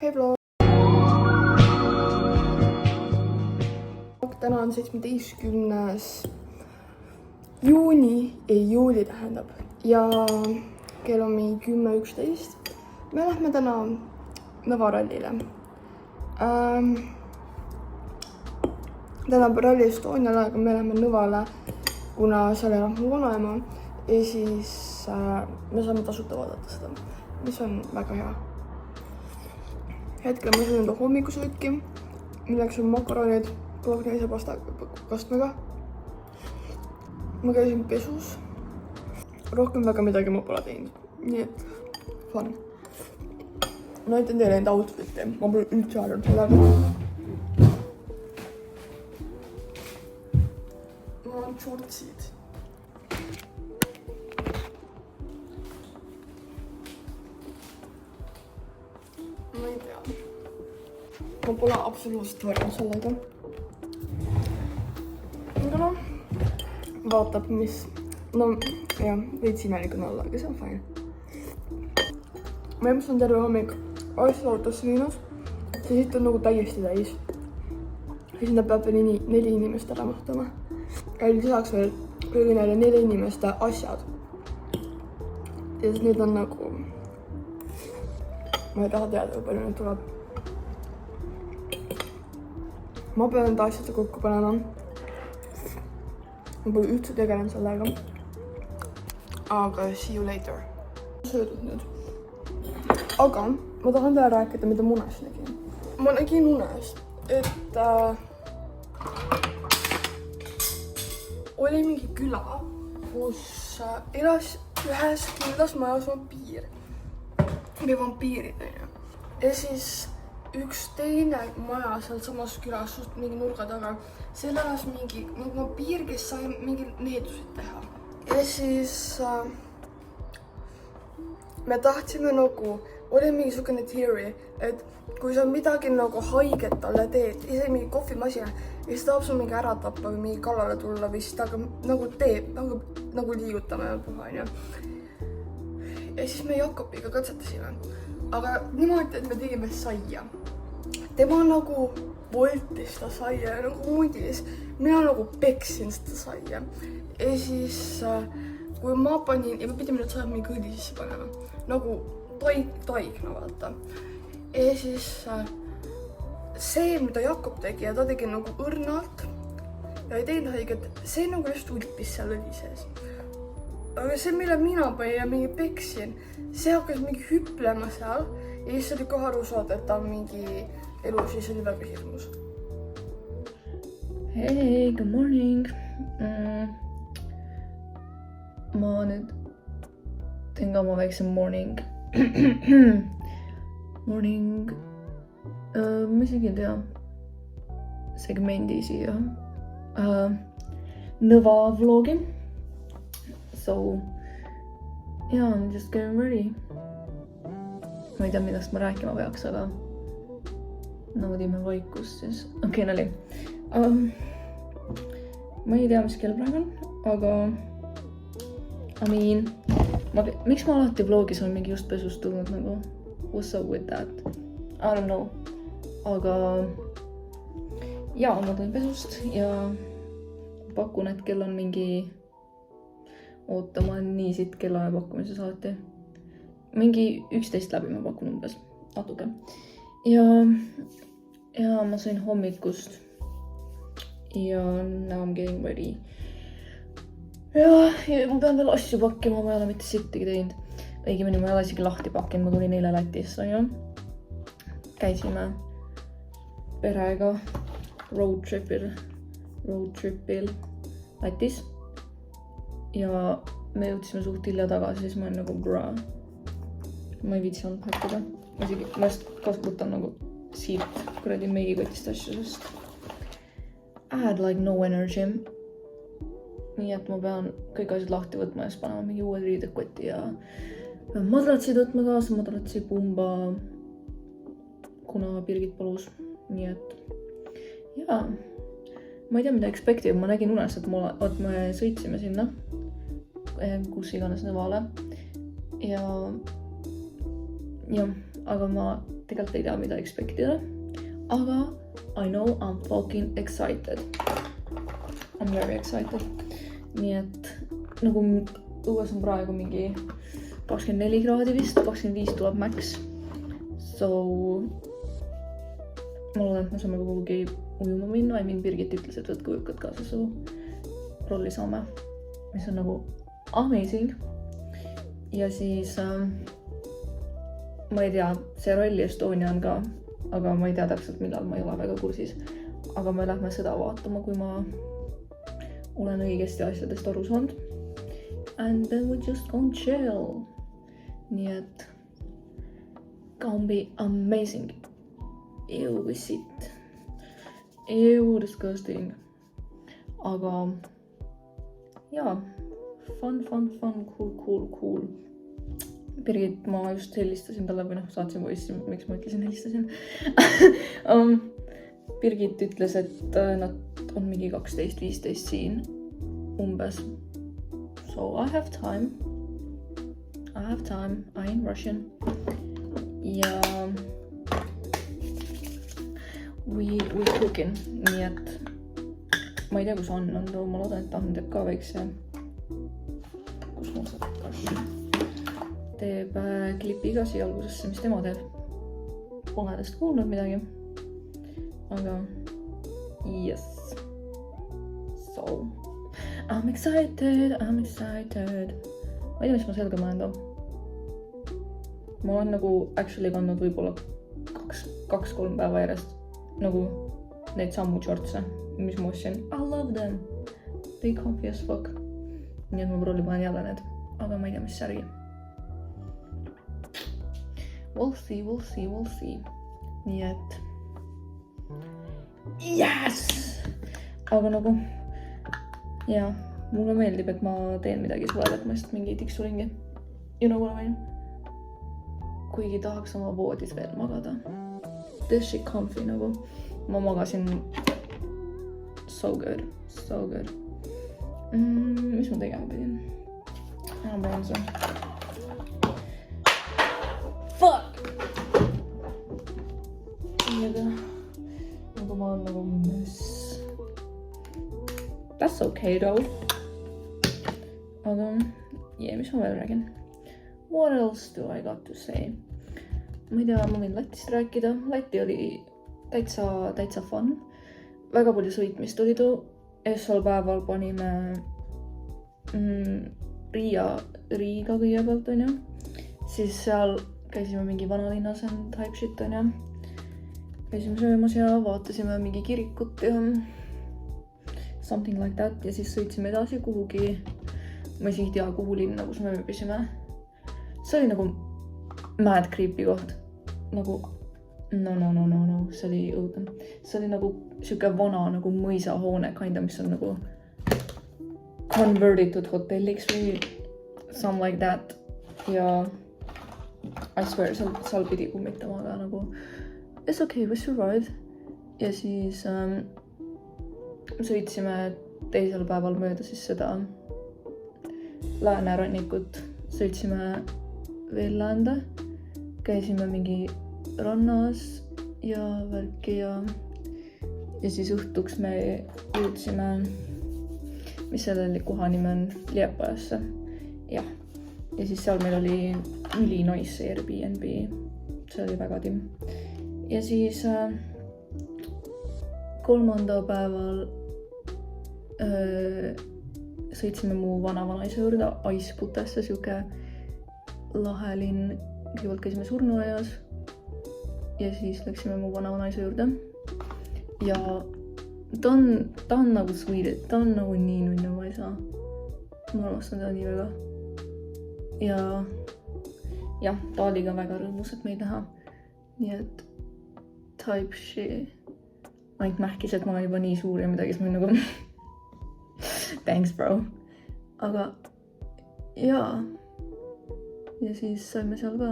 Hei vlog! Täna on 17. juuli tähendab ja kell on meil 10:11. Me lähme täna Nõvarallile. Tähendab Rally Estoniale, aga me läheme Nõvale, kuna seal elab mu vanaema ja siis me saame tasuta vaadata seda, mis on väga hea. Hetkel ma söön hommikusööki, milleks on makaronid bolognese pastakastmega. Ma käisin pesus. Rohkem väga midagi ma pole teinud. Nii et fun. Näitan teile enda outfit'i. Ma pole üldse arvanud sellega. Mul on shortsid. Ma ei tea. Ma pole absoluutselt varjanud sellega. Aga noh, vaatab mis. No jah, veits imelik on olla, aga see on fine. Ma ilmselt on terve hommik asja autosse viinud. See siit on nagu täiesti täis. Ja sinna peab veel 4 inimest ära mahtuma. Ja lisaks veel kõigi neile 4 inimeste asjad. Ja siis need on nagu... Ma ei taha teada, kui palju nüüd tuleb. Ma pean enda asjad kokku panema. Ma pole üldse tegelenud sellega. Aga see you later. Söödud nüüd. Aga ma tahan teile rääkida, mida ma unes nägin. Ma nägin unes, et oli mingi küla, kus elas ühes kindlas majas vampiir. Või vampiirid, on ju. Ja siis üks teine maja seal samas külas, just mingi nurga taga, seal elas mingi vampiir, kes sai mingi needusid teha. Ja siis me tahtsime nagu, oli mingi sugune theory, et kui sa midagi nagu haiget talle teed, isegi mingi kohvimasina, ja siis tahab sul mingi ära tappa või mingi kallale tulla või siis ta nagu teeb, nagu liigutame puha, on ju. Ja siis me Jakobiga katsetasime, aga niimoodi, et me tegime saia. Tema nagu voltis seda saia ja nagu mundis. Mina nagu peksin seda saia. Ja siis, kui ma panin, ja me pidime nüüd saada mingi õli sisse panema, nagu taigna vaata. Ja siis see, mida Jakob tegi, ja ta tegi nagu õrnalt ja ei teinud haiget, see nagu just ulpis seal õli sees. Aga see, mille mina panin ja mingi peksin, see hakkas mingi hüplema seal ja siis oli kohe aru saada, et ta on mingi elu, siis oli väga hirmus. Hey, good morning. Ma nüüd teen ka oma väikse morning. Morning. Ma isegi ei tea segmendi siia. Nõva vlogi. So, yeah, I'm just getting ready. Ma ei tea, millest ma rääkima peaks, aga naudime vaikust siis. Okei, nali. Ma ei tea, mis kell praegu on, aga miks ma alati vlogis olen mingi just pesust tulnud nagu what's up with that? I don't know. Aga jaa, ma tulin pesust ja pakun, et kell on mingi oota, ma olen nii siit kellaaja pakkumises alati. Mingi 11 läbi ma pakun umbes, natuke. Ja ma sain hommikust. Ja now I'm getting ready. Ja ma pean veel asju pakkima, ma ei ole mitte sittigi teinud. Õigemini ma ei ole isegi lahti pakkinud, ma tulin eile Lätisse, on ju. Käisime perega road tripil Lätis. Ja me jõudsime suht hilja tagasi, siis ma olen nagu bra. Ma ei viitsi olnud pakkida. Ma just kasutan nagu siit kuradi meigikotist asju, sest I had like no energy. Nii et ma pean kõik asjad lahti võtma ja siis panema mingi uued riidekoti ja pean madratsid võtma kaasa, madratsi pumba, kuna Birgit palus. Nii et jaa, ma ei tea, mida expective. Ma nägin unes, et me sõitsime sinna, kus iganes Nõvale. Ja aga ma tegelikult ei tea, mida expect ida. Aga I know I'm fucking excited. I'm very excited. Nii et nagu õues on praegu mingi 24 kraadi vist, 25 tuleb max. So ma loodan, et me saame kuhugi ujuma minna. Birgit ütles, et võtke ujukad kaasa su rolli saame, mis on nagu amazing. Ja siis ma ei tea, see Rally Estonia on ka, aga ma ei tea täpselt millal, ma ei ole väga kursis. Aga me lähme seda vaatama, kui ma olen õigesti asjadest aru saanud. And then we just gonna chill. Nii et gonna be amazing. Ew, kui sitt. Ew, disgusting. Aga jaa, fun, cool. Birgit, ma just helistasin talle või saatsin voice'i, miks ma ütlesin helistasin. Birgit ütles, et nad on mingi 12-15 siin umbes. So I have time, I ain't rushing. Ja we cooking, nii et ma ei tea, kus on, ma loodan, et Ann teeb ka väikse, kus mul saab kaši. Teeb klipi ka siia algusesse, mis tema teeb. Pole tast kuulnud midagi. Aga yes. So I'm excited. Ma ei tea, mis ma selga mõelda. Ma olen nagu actually kandnud võib-olla 2-3 päeva järjest nagu neid sammu shortse, mis ma ostsin. I love them. They comfy as fuck. Nii et ma prolli panen jälle need, aga ma ei tea, mis särgi. We'll see. Nii et yes! Aga nagu jaa, mulle meeldib, et ma teen midagi suvel, et ma just mingi tiksuringi. You know what I mean? Kuigi tahaks oma voodis veel magada. This shit comfy nagu. Ma magasin so good. Mis ma tegema pidin? Bronzer. Fuck! Nagu ma olen nagu mess. That's okay though. Aga mis ma veel räägin? What else do I got to say? Ma ei tea, ma võin Lätist rääkida. Läti oli täitsa fun. Väga palju sõitmist oli too. Essal päeval panime Riiga kõigepealt, on ju. Siis seal käisime mingi vanalinnas and type shit, on ju. Käisime söömas ja vaatasime mingi kirikut ja something like that. Ja siis sõitsime edasi kuhugi. Ma isegi tea, kuhu linna, kus me ööbisime. See oli nagu mad creepy koht. Nagu no. See oli õudne. See oli nagu siuke vana nagu mõisahoone kinda, mis on nagu converted hotelliks või something like that. Ja I swear, seal pidi kummitama, aga nagu it's okay, we survived. Ja siis sõitsime teisel päeval mööda siis seda läänerannikut. Sõitsime veel läände. Käisime mingi rannas ja värki ja siis õhtuks me jõudsime, mis selle koha nime on, Liepajasse. Ja siis seal meil oli üli nice Airbnb. See oli väga timm. Ja siis 3. päeval sõitsime mu vanavanaisa juurde Aisputesse, siuke lahe linn. Kõigepealt käisime surnuaias ja siis läksime mu vanavanaisa juurde. Ja ta on nagu sweet, ta on nagu nii nunnu vaisa. Ma armastan ta nii väga. Ja ta oli ka väga rõõmus, et meid näha. Nii et type shit. Ainult mähkis, et ma olen juba nii suur ja midagi, siis ma nagu thanks, bro. Aga jaa. Ja siis saime seal ka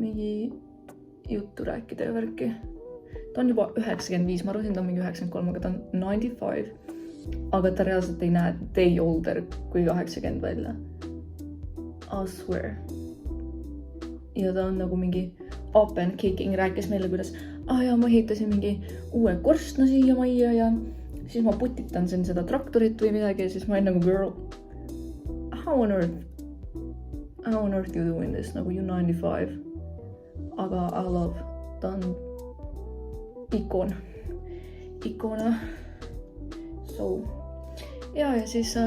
mingi juttu rääkida ja värki. Ta on juba 95, ma arvasin, ta on mingi 93, aga ta on 95. Aga ta reaalselt ei näe day older kui 80 välja. I swear. Ja ta on nagu mingi up and kicking, rääkis meile, kuidas ja ma ehitasin mingi uue korstna siia majja ja siis ma putitan siin seda traktorit või midagi ja siis ma olin nagu girl, how on earth you doing this, nagu you 95. Aga I love, ta on ikona. So, ja siis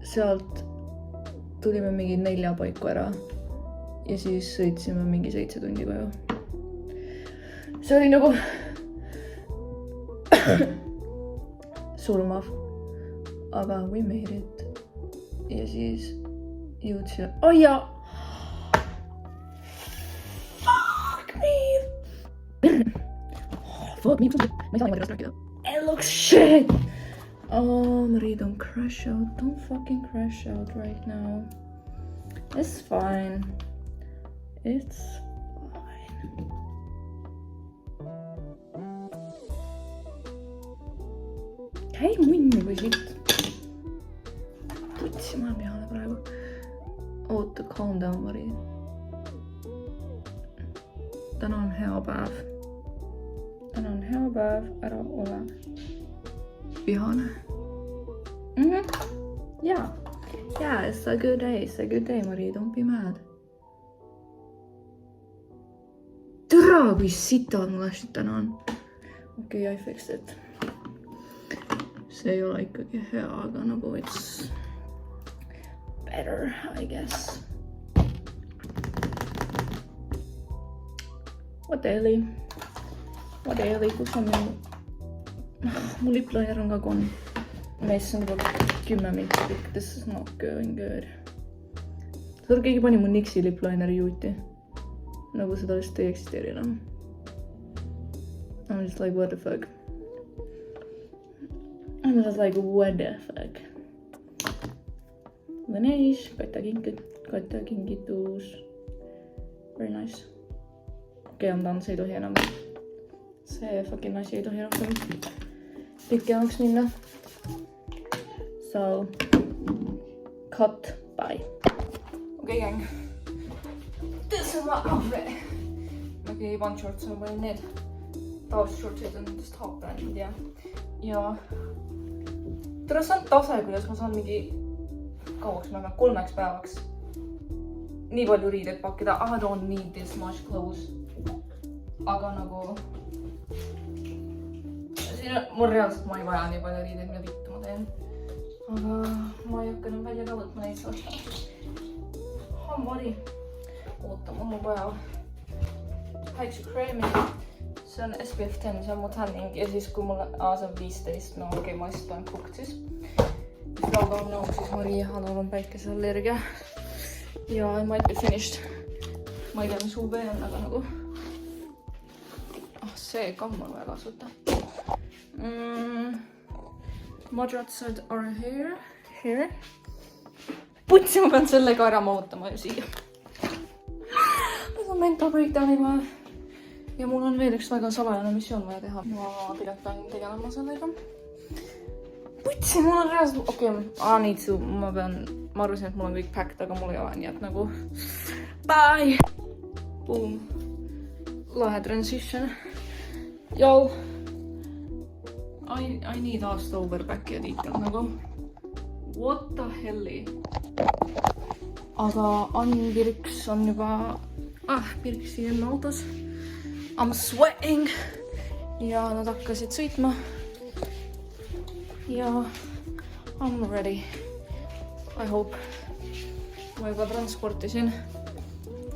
sealt tulime mingi 4 paiku ära ja siis sõitsime mingi 7 tundi koju. See oli nagu surmav, aga we made it. Ja siis jõudsime, fuck me! Fuck me, ma ei saa niimoodi rast rääkida. It looks shit! Marie, don't crash out. Don't fucking crash out right now. It's fine. It's fine. Käi munni või siit. Tutsi ma peale praegu. Oota, calm down, Marie. Täna on hea päev. Ära ole vihane. Yeah, it's a good day, Marie, don't be mad. Türa, kui sitad mul asjad täna on. Okay, I fixed it. See ei ole ikkagi hea, aga nagu it's better, I guess. What the hell, kus on mu lipliner on ka kon. Mees on juba 10 minti pikk, this is not going good. Seda keegi pani mu Nixi liplineri juuti. Nagu seda lihtsalt ei eksisteeri enam. I'm just like, what the fuck? Veneis, Katja kingitus. Very nice. Okei, see ei tohi enam. See fucking asi ei tohi rohkem pikemaks minna. So, cut, bye. Okay, gang. This is my outfit. Okay, one shorts on panin need. Tavaliselt shortsid on just half-brändid ja interessant tase, kuidas ma saan mingi kauaks ma pean 3 päevaks nii palju riideid pakkida. I don't need this much clothes. Aga nagu mul reaalselt ma ei vaja nii palju riideid, mida vittu ma teen. Aga ma ei hakka enam välja ka võtma neid saada. Hambari. Oota, mul on vaja päiksekreemi. See on SPF 10, see on mu tanning ja siis kui mul see on 15, no okei, ma lihtsalt olen cooked siis. Mis lauga on nõu, siis Marie Hanal on päikeseallergia. Ja I might be finished. Ma ei tea, mis UV on, aga nagu see kamm on vaja kasuta. Madratsad are here. Putsi, ma pean selle ka ära mautama ju siia. Mul on mental breakdown juba. Ja mul on veel üks väga salajane missioon vaja teha. Ma tegelikult pean tegelema sellega. Putsi, mul on reaalselt... Okei, ma arvasin, et mul on kõik packed, aga mul ei ole, nii et nagu... Bye! Boom. Lahe transition. Y'all. I need aasta overbacki ja tiitel nagu. What the helli? Aga Ann Pirks on juba... Pirksi on autos. I'm sweating. Ja nad hakkasid sõitma. Ja I'm ready. I hope. Ma juba transportisin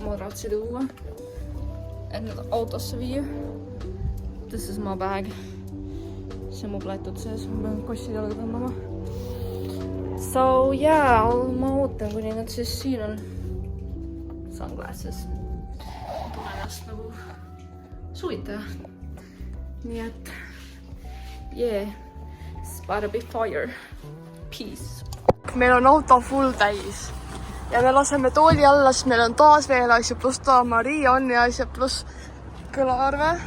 madratsid uue. Et nad autosse viia. This is my bag. See mu plätud sees. Ma pean kossid jalga tõmbama. So yeah, ma ootan, kuni nad siis siin on. Sunglasses. Tunnen ennast nagu suvitaja. Nii et yeah, it's about to be fire. Peace. Meil on auto full täis ja me laseme tooli alla, siis meil on taas veel asju, pluss Marie on ja asja, pluss kõlaarve,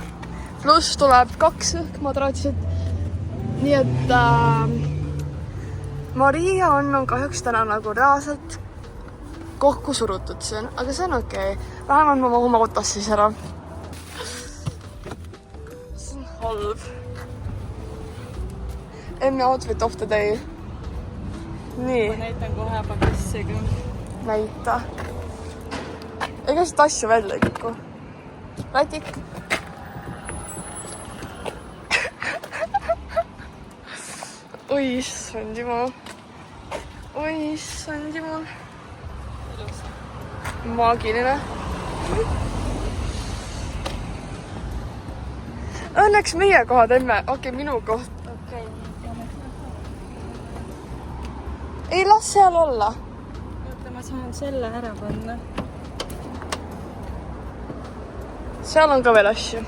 pluss tuleb 2 õhkmadratsid. Nii et Maria on kahjuks täna nagu reaalselt kokku surutud see on, aga see on okei. Vähemalt ma mahu autos siis ära. See on halb. Emme outfit of the day. Nii. Ma näitan kohe pakissiga. Näita. Ega see tasju välja ikka. Rätik. Oi, issand jumal. Oi, issand jumal. Maagiline. Õnneks meie kohad, emme. Okei, minu koht. Ei, las seal olla. Oota, ma saan selle ära panna. Seal on ka veel asju.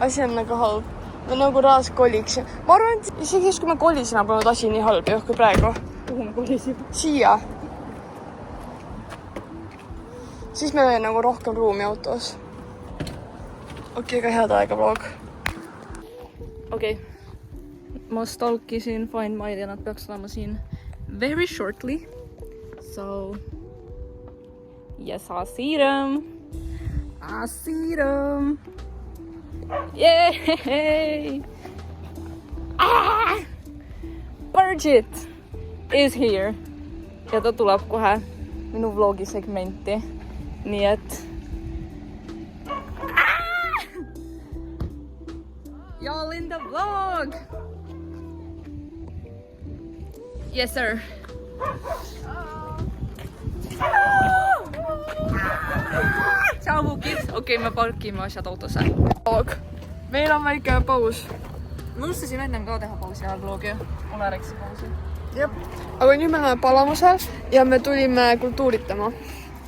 Asi on nagu halb. Me nagu rahas koliks. Ma arvan, et isegi kui me kolisime, polnud asi nii halb ju, kui praegu. Kuhu me kolisime? Siia. Siis meil oli nagu rohkem ruumi autos. Okei, ka head aega vlog. Okei. Ma stalkisin Find My'd ja nad peaks olema siin very shortly. So, yes, I see them. I see them. Yay! Ah! Bridget is here. Ja ta tuleb kohe minu vlogi segmenti. Nii et... Ah! Y'all in the vlog! Yes, sir. Ciao, Vukid. Okei, me parkime asjad autosse. Meil on väike paus. Ma unustasin ennem ka teha pausi ajal vlogi. Ole rääkisi pausi. Jep. Aga nüüd me oleme Palamusel ja me tulime kultuuritama.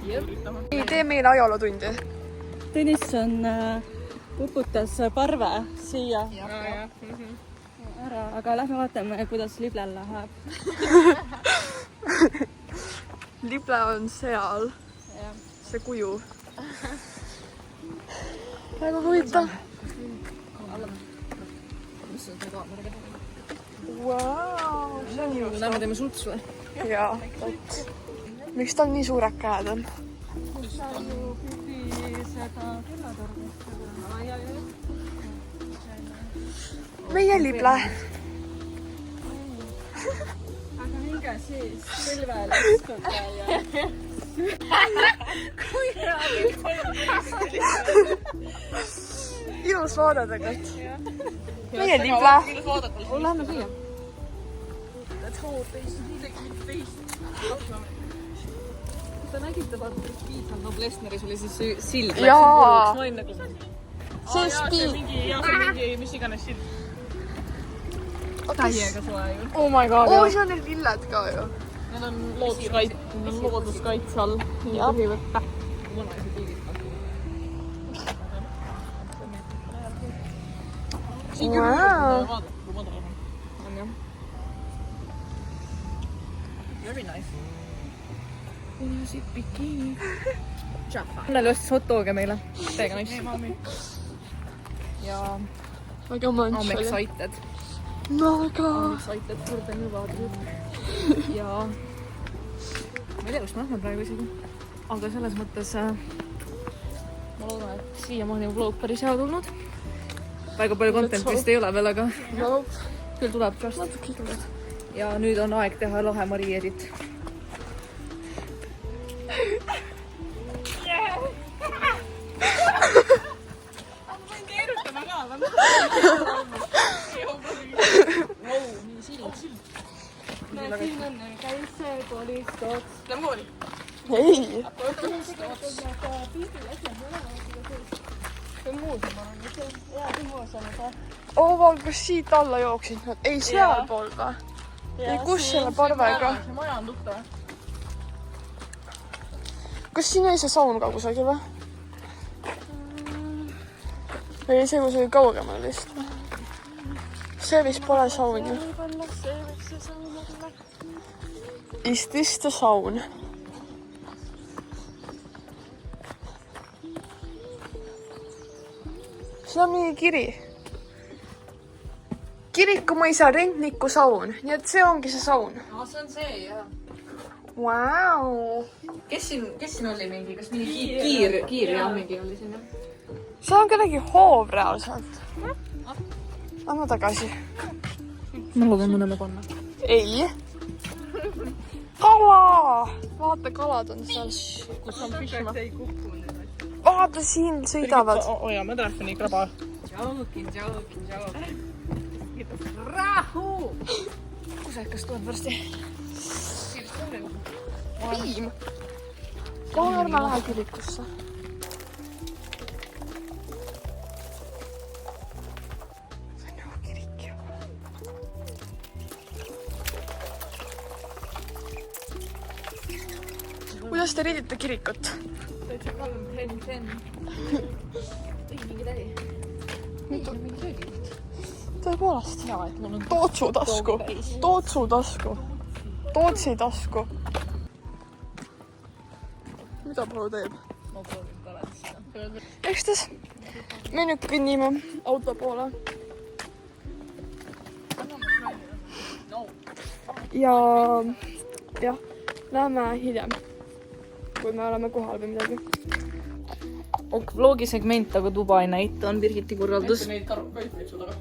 Nii, tee meile ajalootundi. Tõnisson puputas parve siia ära, aga lähme vaatame, kuidas Liblel läheb. Lible on seal. See kuju. Väga huvitav. Wow, see on ilus. Lähme teeme sultsu. Jaa, võt. Miks tal nii suured käed on? Meie Lible. Aga minge siis pilvele istuda ja... Kui Ilus vaade tegelikult. Meie Lible. Lähme siia. Ta nägite, vaata, et Piitsal Noblessneris oli siis sild. Jaa. Ma olin nagu... See spiil. mingi, mis iganes sild. Täiega soe ju. Oh my god. Oh, see on need lilled ka ju. Need on looduskaitse all. Jah. Vanaisi piigid. Wow. Very nice. Anneli ostis hot doge meile. Täiega nice. Ja Väga I'm manš oli. excited. Väga. I'm excited for the new vaadrid. Ja ma ei tea, kus me lähme praegu isegi. Aga selles mõttes ma loodan, et siiamaani on vlog päris hea tulnud. Väga palju content vist ei ole veel, aga küll tuleb just. Ja nüüd on aeg teha lahe marieerit. Siin on käise koolistoks. Lähme kooli? Ei. Oval, kus siit alla jooksid nad? Ei, sealpool ka. Ei, kus selle parvega? See maja on tuttav. Kas siin oli see saun ka kusagil või? Või see, kus oli kaugemal vist? See vist pole saun ju. Is this the saun? See on mingi kiri. Kirikumõisa rentniku saun. Nii et see ongi see saun. See on see, jah. Vau! Kes siin oli mingi, kas mingi kiirja mingi oli siin? See on kellegi hoov reaalselt. Anna tagasi. Ma loodan mõnele panna. Ei. Kala! Vaata, kalad on seal. Kus on püsima? Vaata, siin sõidavad. Hoia mä telefoni krabaa. Jokin. Rahu! Kusekas tuon varsti. Piim. Kauan mä lähen kirikussa. Kuidas te riidite kirikut? Täitsa kalm, fen. Ei, mingi täi. Mingi söögid. Tõepoolest. Jaa, et mul on Tootsu tasku. Tootsu tasku. Tootsi tasku. Mida Paul teeb? ma proovin kalet. Ekstes me nüüd kõnnime auto poole. Ja jah, läheme hiljem, kui me oleme kohal või midagi. Vlogi segment, aga Dubai näite on Birgiti korraldus. Neid karukaid võib sul aga.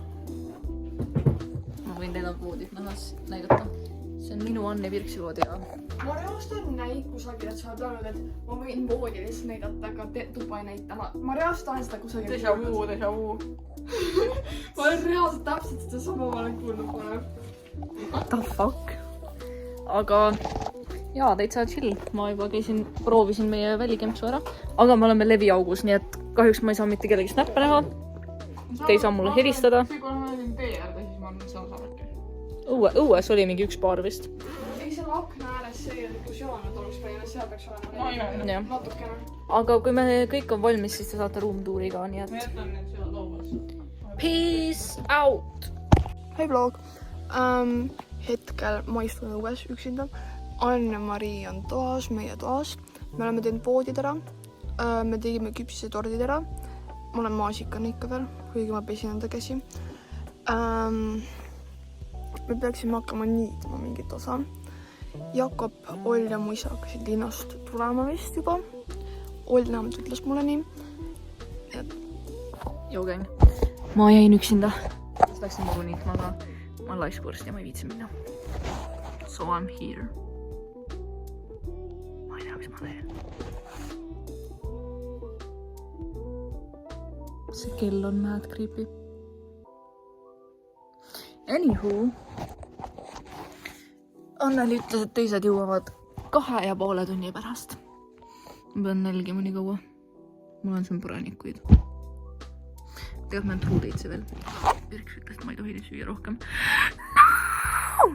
Ma võin teile voodit näidata. See on minu Anne Virksi voodi ja... Ma reaalselt näin kusagil, et sa oled öelnud, et ma võin voodi lihtsalt näidata, aga Dubai näitama. Ma reaalselt tahan seda kusagil. Deja vu. Ma olen reaalselt täpselt seda sama ma olen kuulnud pole. What the fuck? Aga jaa, täitsa chill. Ma juba proovisin meie välikempsu ära. Aga me oleme leviaugus, nii et kahjuks ma ei saa mitte kellegi snappe näha. Te ei saa mulle helistada. See kui ma olin tee äärde, siis ma olen sama äkki. Õues oli mingi üks paar vist. Ei, seal akna ääres see, kus jooned oleks peale, seal peaks olema Jah. natukene. Aga kui me kõik on valmis, siis te saate room-tuuri ka, nii Ma et jätan need seal lauas. peace out! Hei vlog. Hetkel ma istun õues üksinda. Anne-Mari on toas, meie toas. Me oleme teinud poodid ära. Me tegime küpsise tordid ära. Ma olen maasikane ikka veel, kuigi ma pesin enda käsi. Me peaksime hakkama niitma mingit osa. Jakob, Oll ja mu isa hakkasid linnast tulema vist juba. Oll vähemalt ütles mulle nii. Joogäng. Ma jäin üksinda. Siis läksin muru niitma, aga ma olen laiskvõrst ja ma ei viitsi minna. So I'm here. Ma ei tea, mis ma teen. See kell on mad creepy. Anywho. Anneli ütles, et teised jõuavad 2,5 tunni pärast. Ma pean nälgima nii kaua. Mul on siin põranikuid. Tegelikult ma olen truudeitse veel. Birks ütles, et ma ei tohi süüa rohkem. No!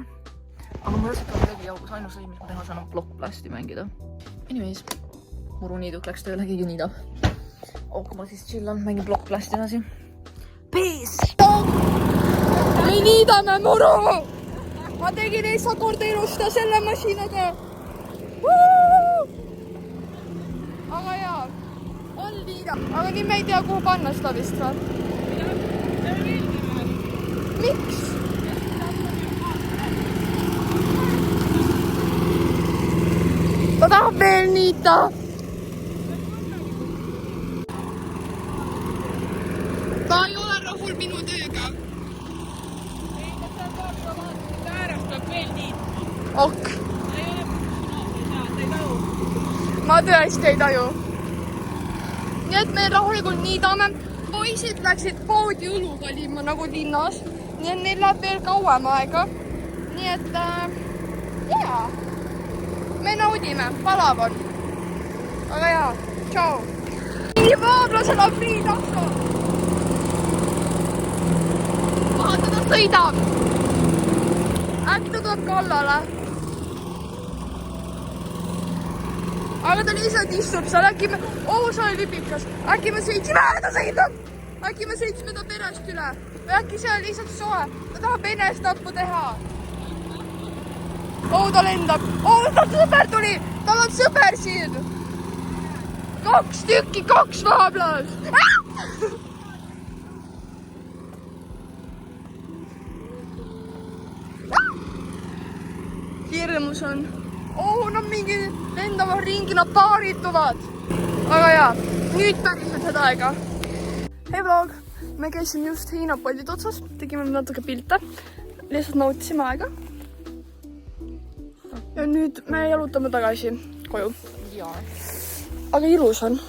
Aga ma rõõsalt olen leviaugus. Ainus asi, mis ma teha saan, on blockblasti mängida. Anyways, muruniiduk läks tööle, keegi niidab. Kui ma siis chillan, mängin blockblasti edasi. Peace! Me niidame muru! Ma tegin eessa korda ilusta selle masinaga. Aga jaa, on niida. Aga nii me ei tea, kuhu panna seda vist või? Miks? Ta tahab veel niita. Ta ei ole rahul minu tööga. Ok. Ma tõesti ei taju. Nii et me rahulikult niidame. Poisid läksid poodi õlu valima nagu linnas. Nii et neil läheb veel kauem aega. Nii et jaa. Me naudime. Palav on. Aga jaa. Tšau. Nii vaablasel on Free takso. Vaata, ta sõidab. Äkki ta tuleb kallale. Aga ta lihtsalt istub seal, äkki me... sa oli lipikas. Äkki me sõitsime, ta sõidab! Äkki me sõitsime ta perest üle. Või äkki see on lihtsalt soe. Ta tahab enesetappu teha. Ta lendab. Ta sõber tuli! Tal on sõber siin! 2 tükki, 2 vaablast! Hirmus on. Nad mingi lendavad ringi, nad paarituvad. Aga jaa, nüüd päriselt seda aega. Hei vlog, me käisime just heinapallid otsas, tegime natuke pilte, lihtsalt nautisime aega. Ja nüüd me jalutame tagasi koju. Aga ilus on.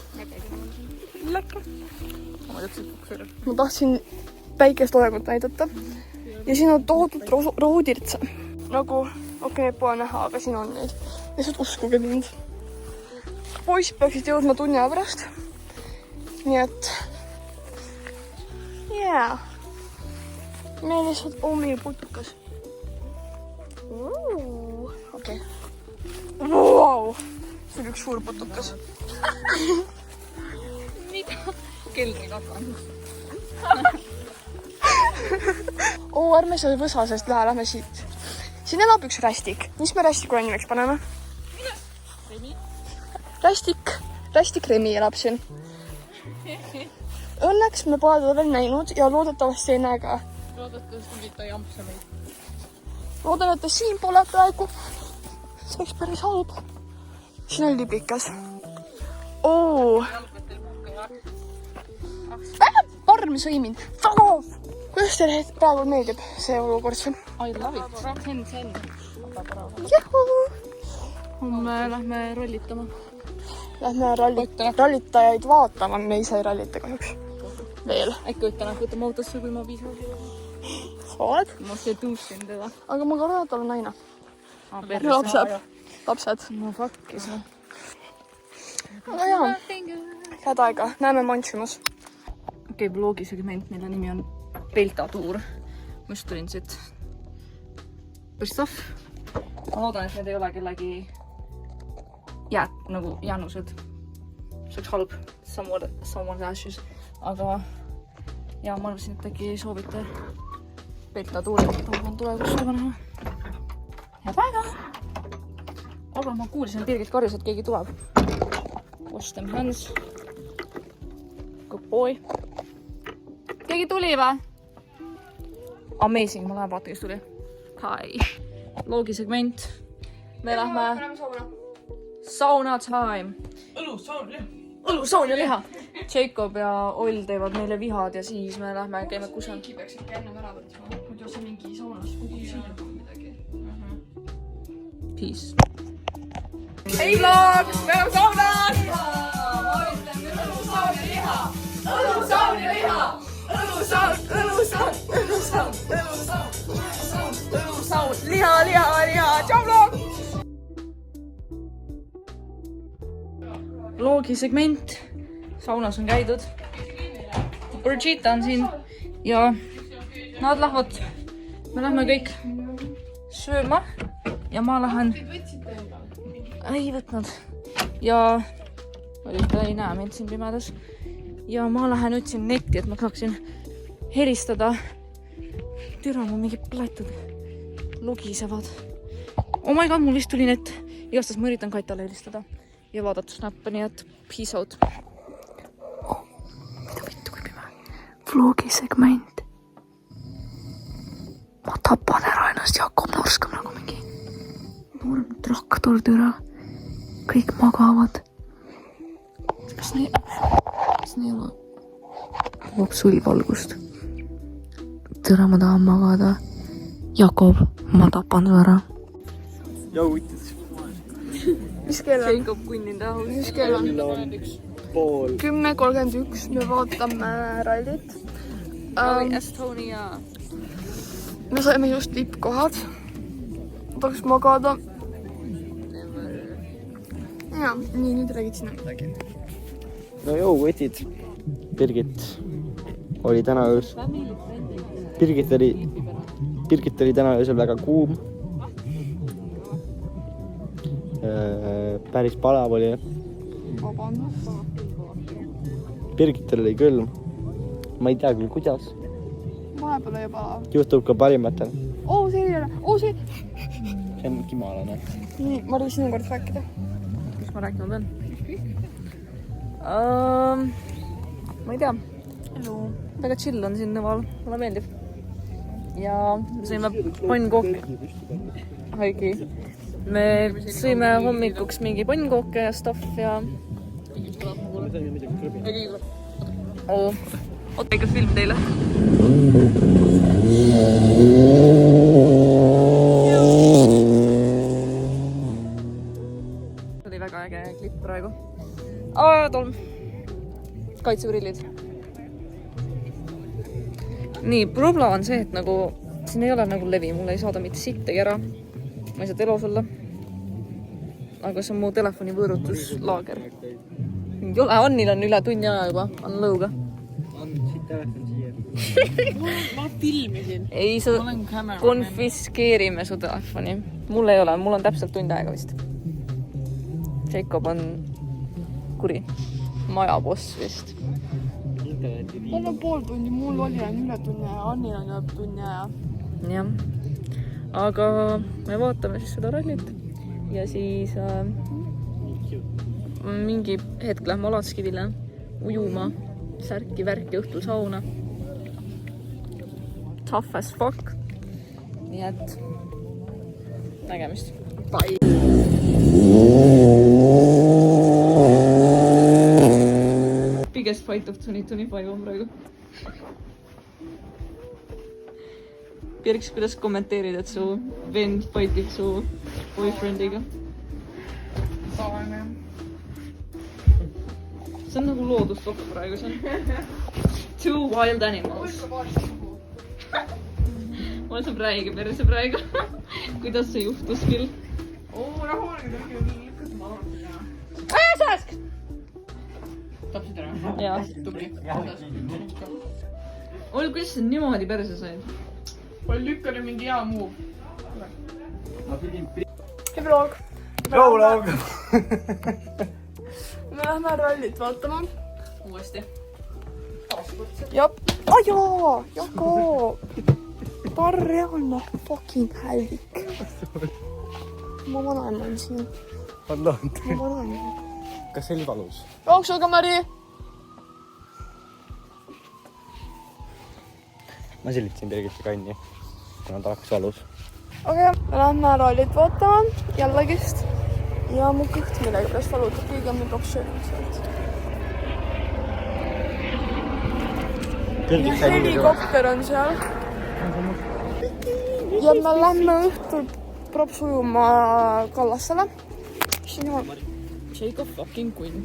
Läkke. Ma tahtsin päikest olegut näidata. Ja siin on tohutult rohutirtse. Nagu, okei, pole näha, aga siin on neid. Lihtsalt uskuge mind. Poiss peaksid jõudma tunni aja pärast. Nii et... jaa. Me lihtsalt omi putukas. Okei. Wow. See oli üks suur putukas. Mida? Keldri kakand. Ärme see võsa, sest lähme siit. Siin elab üks rästik. Mis me rästikule nimeks paneme? Remi? Rästik Remi elab siin. Õnneks me pole teda veel näinud ja loodetavasti ei näe ka. Loodetavasti ta ei ampsa meid. Loodan, et ta siin pole praegu. See oleks päris halb. Siin on libikas. Parm sõi mind. Kuidas teile praegu meeldib see olukord siin? I love it. Sen. Juhu! Homme lähme rollitama. Lähme rallitajaid vaatama. Me ise ei rallita kahjuks. Veel. Äkki võtame autosse, kui ma piisavalt. Sa oled? Ma seduusin teda. Aga ma kardan, et olen naine. Lapsed. No fuckis. Aga jaa. Head aega. Näeme Mantsimas. Okei, vlogi segment, mille nimi on Peltatuur. Ma just tulin siit. Päris tahv. Ma loodan, et need ei ole kellegi nagu jäänused. See oleks halb. Someone's ashes. Aga ja ma arvasin, et äkki soovite Peltatuuri. Tahan tulevikus seda näha. Head aega! Aga ma kuulsin, et Birgit karjus, et keegi tuleb. Wash them hands. Good boy. Keegi tuli või? Amazing, ma lähen vaatan, kes tuli. Hi. Loogisegment. Me lähme sauna time. Õlu, saun ja liha. Jacob ja Oll teevad meile vihad ja siis me lähme käime kusagil. Mingi peaks ikka enne ära võtma. Muidu see mingi saunas kukub siia midagi. Peace. Hei vlog! Me oleme saunas! Ma ütlen, õlusaun ja liha! Õlusaun ja liha! Õlusaun! Liha! Tšau vlog! Loogisegment. Saunas on käidud. Brigitta on siin ja nad lähevad. Me lähme kõik sööma ja ma lähen. Ei võtnud. Ja ei näe mind siin pimedas. Ja ma lähen ütsin netti, et ma saaksin helistada. Türa, mul mingi platud logisevad. Oh my god, mul vist tuli net. Igastast ma üritan Kaitale helistada ja vaadata snappe, nii et peace out. Mida vittu, kui pime? Vlogisegment. Ma tapan ära ennast Jakob Norskam nagu mingi noorem traktor türa. Kõik magavad. Kas nii ole? Loob sulvalgust. Türa, ma tahan magada. Jakob, ma tapan su ära. Jou võttis. Mis kell on? Jacob kunnind ahus. Mis kell on? Pool. 10:31. Me vaatame rallit. Estonia. Me saime just tippkohad. Tahaks magada. Ja, nii, nüüd räägid sina midagi. No jou võtid. Birgit oli täna öös. Birgit oli täna öösel väga kuum. Päris palav oli. Vabandust. Birgitel oli külm. Ma ei tea küll, kuidas. Vahepeal oli palav. Juhtub ka parimatel. See ei ole. See on kimalane. Nii, ma olin sinu kord rääkida. Mis ma rääkima pean? Ma ei tea. Väga chill on siin Nõval. Mulle meeldib. Ja me sõime pannkooki. Haigi. me sõime hommikuks mingi pannkooke ja stuff ja... Oota ikka film teile. Oli väga äge klipp praegu. Tolm. Kaitseprillid. Nii, probla on see, et nagu siin ei ole nagu levi, mulle ei saada mitte sittegi ära. Ma ei saa telos olla. Aga see on mu telefoni võõrutuslaager. Ei ole, Annil on üle tunni aja juba, Ann lõuga. Siit telefon siia. Ma filmisin. Ei, sa konfiskeerime su telefoni. Mul ei ole, mul on täpselt tund aega vist. Jacob on kuri. Majaboss vist. Mul on pool tundi, mul oli üle tunni ja Annil on üle tunni aja. Jah. Aga me vaatame siis seda rallit. Ja siis mingi hetk lähme Alatskivile ujuma. Särki, värki, õhtul sauna. Tough as fuck. Nii et nägemist. Bye! Biggest fight of 2025 on praegu. Pirks, kuidas kommenteerid, et su vend fightib su boyfriendiga? Tavaline. See on nagu looduslopp praegu, see on two wild animals. Mul on räige perse praegu. Kuidas see juhtus küll? Sask! Tapsid ära? Jaa. Tubli. Oi, kuidas sa niimoodi perse said? Oli lükkane mingi hea muu. Hei vlog! Vlog! Me lähme rallit vaatama. Uuesti. Jop. Jaa! Jakob! Ta on reaalne fucking hällik. Mu vanaema on siin. On lood. Mu vanaema. Kas see oli valus? Jooksuga, Mari! Ma selitasin Birgitti kanni, kuna ta hakkas valus. Okei, me lähme rallit vaatama jällegist. Ja mu kõht millega pärast valutab, kuigi on meil 2 söönud sealt. Ja helikopter on seal. Ja me lähme õhtul propsujuma Kallassele. Jacob fucking Quinn.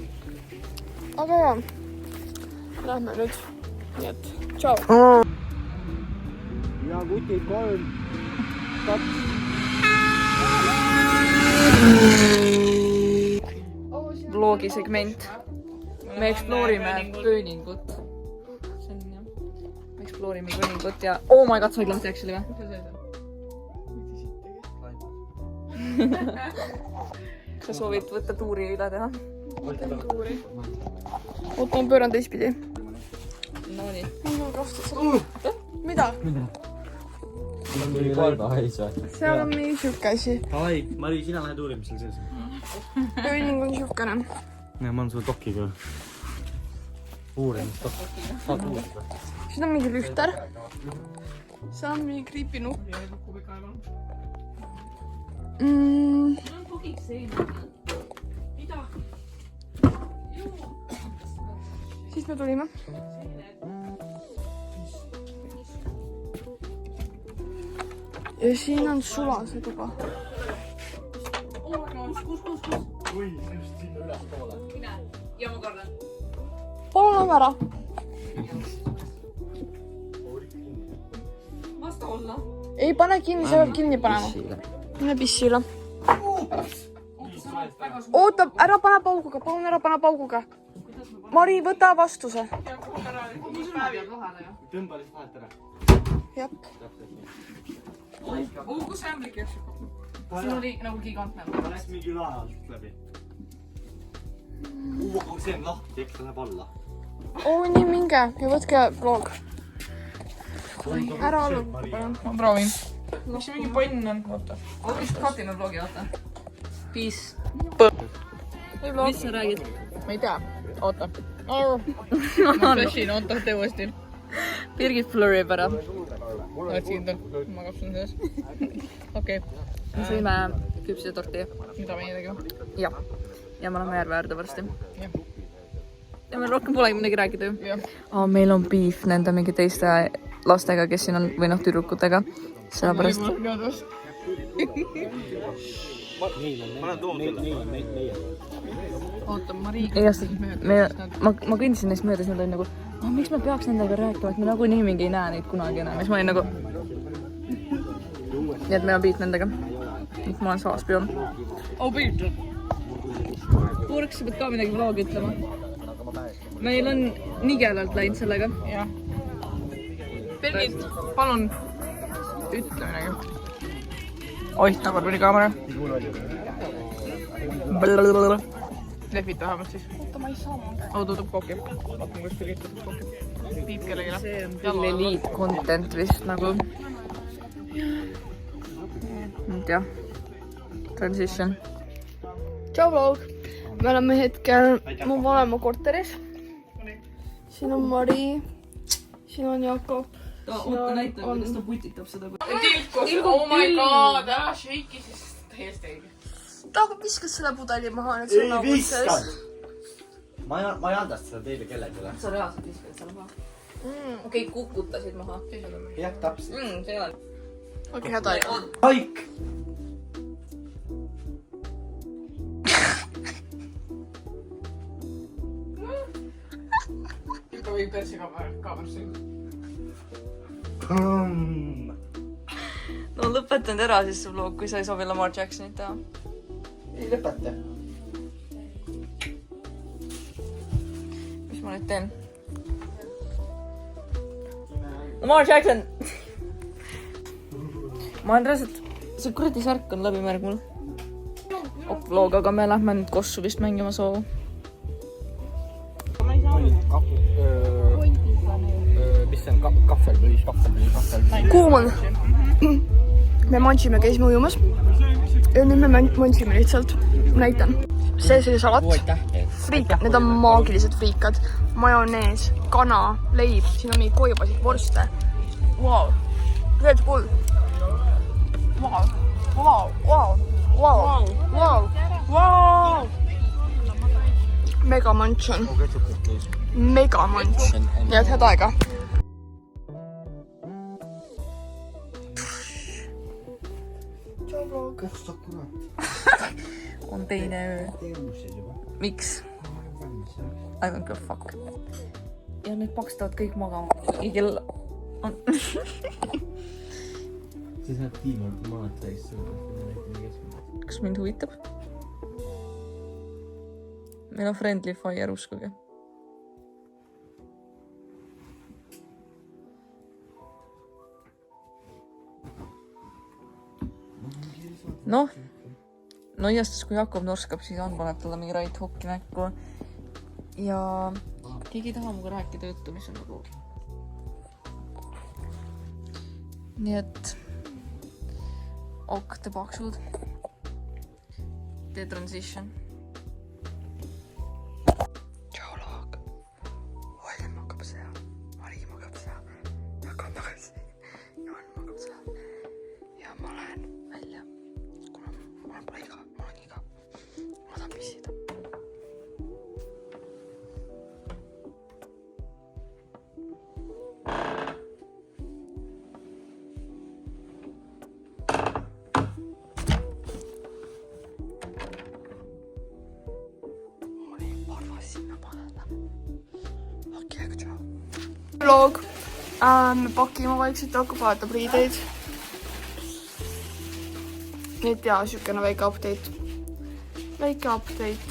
Aga jaa, lähme nüüd. Nii et, tšau. Ja kutid 3, 2. Vlogi segment. Me exploorime pööningut. See on jah. Me exploorime pööningut ja... Oh my god, said lahti actually või? Kas sa soovid võtta tuuri üle teha? Oot, ma pööran teistpidi. No nii. Mida? Tuli kalba hais või? Seal on mingi siuke asi. Ai, Mari, sina lähed uurimisel sees. Pööning on siukene. Ja ma olen sulle dokiga. Uurimist. Saad uurida. Siin on mingi lühter. See on mingi creepy nukk. Siis me tulime. Ja siin on sulase tuba. Ja ma kordan. Palun lähme ära. Vasta olla. Ei pane kinni, sa pead kinni panema. Mine pissile. Oota, ära pane pauguga, palun ära pane pauguga. Mari, võta vastuse. Tõmba lihtsalt vahet ära. Jep. Kus see ämblik jõuks? Siin oli nagu gigantne. Läks mingi lae alt läbi. See on lahti, eks ta läheb alla. Oo, nii minge ja võtke vlog. Ära alla palun. Ma proovin. Miks see mingi pann on? Oota. Ma vist katime vlogi, vaata. Peace. Mis sa räägid? Ma ei tea. Oota. Ma flashin, oota, tee uuesti. Birgit flurib ära. oled kindel? Ma kapsun selles. Okei. Me sõime küpsisetorti. Mida meie tegime? Jah. Ja me oleme järve äärde varsti. Jah. Ja meil rohkem polegi midagi rääkida ju. Jah. Meil on beef nende mingi teiste lastega, kes siin on, või tüdrukutega. Sellepärast. Oota, Marii. Ma kõndisin neist mööda, siis nad olid nagu, miks me peaks nendega rääkima, et me nagunii mingi ei näe neid kunagi enam. Siis ma olin nagu... Nii et meil on beef nendega. Ma olen saaspion. Piitud. Puuriks, sa pead ka midagi vlogi ütlema. Meil on nigelalt läinud sellega. Jah. Birgit, palun ütle midagi. Oih, nagu tuli kaamera. Lehvita vähemalt siis. Oota, ma ei saa. Tuutub kokki. Vaatan, kus Birgit tuutub kokki. Piip kellegile. See on küll elite content vist nagu. Nüüd jah. Transition. Tšau vlog! Me oleme hetkel mu vanema korteris. Siin on Mari. Siin on Jakob. Oota näita, kuidas ta putitab seda. Tilkus, oh my god, ära shake'i siis täiesti õige. Ta viskas selle pudeli maha. Ei viskad! Ma ei andast seda teile kellelegi. Sa reaalselt viskad selle maha. Okei, kukutasid maha. Jah, täpselt. See ei ole. Okei, häda aega. Haik! Ikka või persi kaamersi. No lõpetanud ära siis see vlog, kui sa ei soovi Lamar Jacksonit teha. Ei lõpeta. Mis ma nüüd teen? Lamar Jackson! Ma olen reaalselt... See kuradi särk on läbimärg mul. Vlog, aga me lähme nüüd kossu vist mängima soovu. Mis see on? Kahvelpõis. Kuum on. Me mantsime, käisime ujumas. Ja nüüd me mantsime lihtsalt. Näitan. See oli salat. Friikad, need on maagilised friikad. Majonees, kana, leib. Siin on mingi koibasid, vorste. Wow. Tegelikult cool. Wow. Wow. Wow. Wow. Wow. Wow. Mega manch on. Mega manch. Nii et head aega. Kohta kurat. On teine öö. Miks? I don't give a fuck. Ja need pakstavad kõik magama. Ja kell on... Sa saad tiimalt maad täis. Kas mind huvitab? Meil on friendly fire, uskuge. Noh, noiastas, kui Jakob norskab, siis on paneb talle mingi right hooki näkku. Ja keegi ei taha muga rääkida juttu, mis on nagu... Nii et... Ok, te paksud. Tee transition. Tšau, loog. Olin magab seal. Mari magab seal. Jakob magab seal. Joon magab seal. Ja ma lähen välja. Kuna mul pole iga, mul on iga. Ma tahan pissida. Vlog. Me pakime vaikselt, hakkab vahetab riideid. Nii et jaa, siukene väike update. Väike update.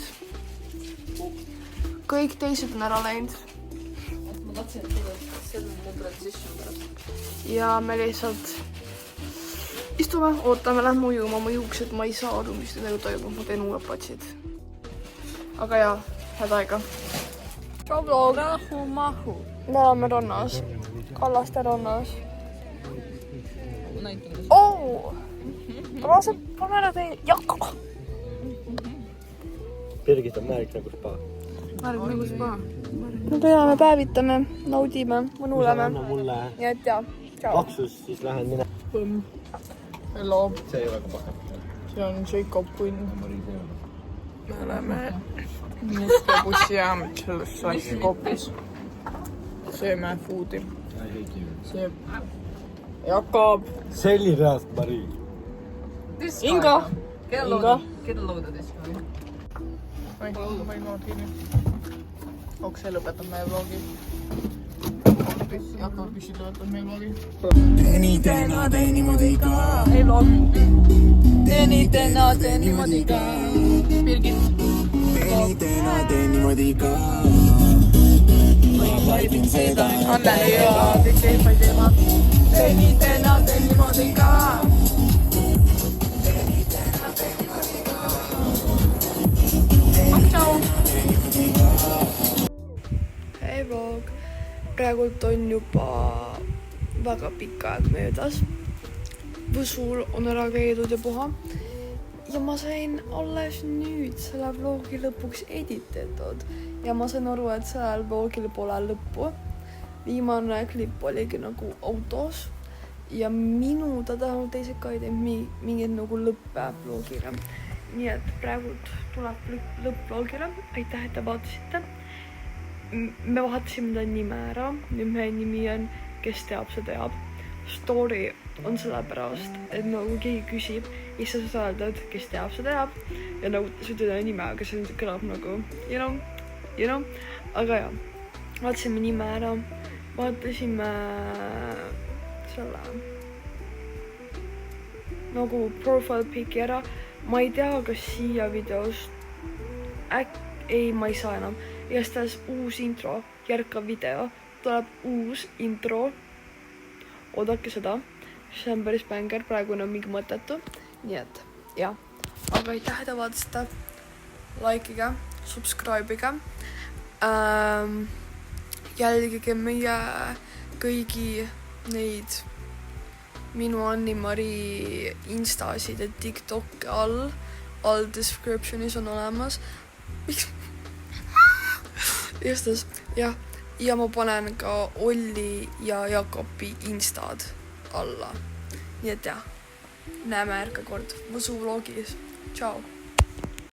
Kõik teised on ära läinud. Ma tahtsin, et see on mu transition pärast. Ja me lihtsalt istume, ootame, lähme ujuma. Mu juuksed, ma ei saa aru, mis nendega toimub. Ma teen uued patsid. Aga jaa, head aega. Tšau vlog. Mahu. Me oleme rannas. Kallaste rannas. Näitan kas. Oo! Laseb panele teil jakka. Birgit on märg nagu spa. Märg nagu spa. Me peame, päevitame, naudime, mõnuleme. Mulle. Nii et jaa, Paksus, siis lähen mine. Hello, See ei ole ka pahe. see on Jacob Quinn. Me oleme Neste bussijaamad selles Koplis. Sööme foodi. Sööb Jakob. Selli reast, Mari. Inga. Inga. Oi, ma ei maad kinni. Onko se lõpetab meie vlogi? Jakob püsi lõpetab meie vlogi. Tee niimoodi ka. Ei vlog. Tee niimoodi ka. Birgit. Tee niimoodi ka. Anneli ja kõik eespaid teemad. Tee niimoodi ka. Hei vlog, praegult on juba väga pikk aeg möödas. Võsul on ära käidud ja puha. Ja ma sain alles nüüd selle vlogi lõpuks editetud. Ja ma sain aru, et sellel vlogil pole lõppu. Viimane klipp oligi nagu autos. Ja minu vähemalt teised ka ei teinud mingit nagu lõppe vlogiga. Nii et praegult tuleb lõpp-vlogile. Aitäh, et te vaatasite. Me vahatasime ta nime ära. Nüüd meie nimi on Kes teab, see teab. Story on sellepärast, et nagu keegi küsib ja sa saad öelda, et kes teab, see teab. Ja nagu sa ütled nime, aga see kõlab nagu, you know. Aga jah, vaatasime nime ära. Vaatasime selle nagu profile pic'i ära. Ma ei tea, kas siia videos ei, ma ei saa enam. Igastahes uus intro, järkav video, tuleb uus intro. Oodake seda, see on päris bänger, praegune on mingi mõttetu. Nii et, jah. Aga aitäh, et vaatasite. Likeige, subscribeige. Jälgige meie kõigi neid minu Anni-Mari instasid ja TikTok all descriptionis on olemas. Justus, jah. Ja ma panen ka Olli ja Jakobi instad alla. Nii et jah, näeme järgmine kord Võsu vlogis. Ciao!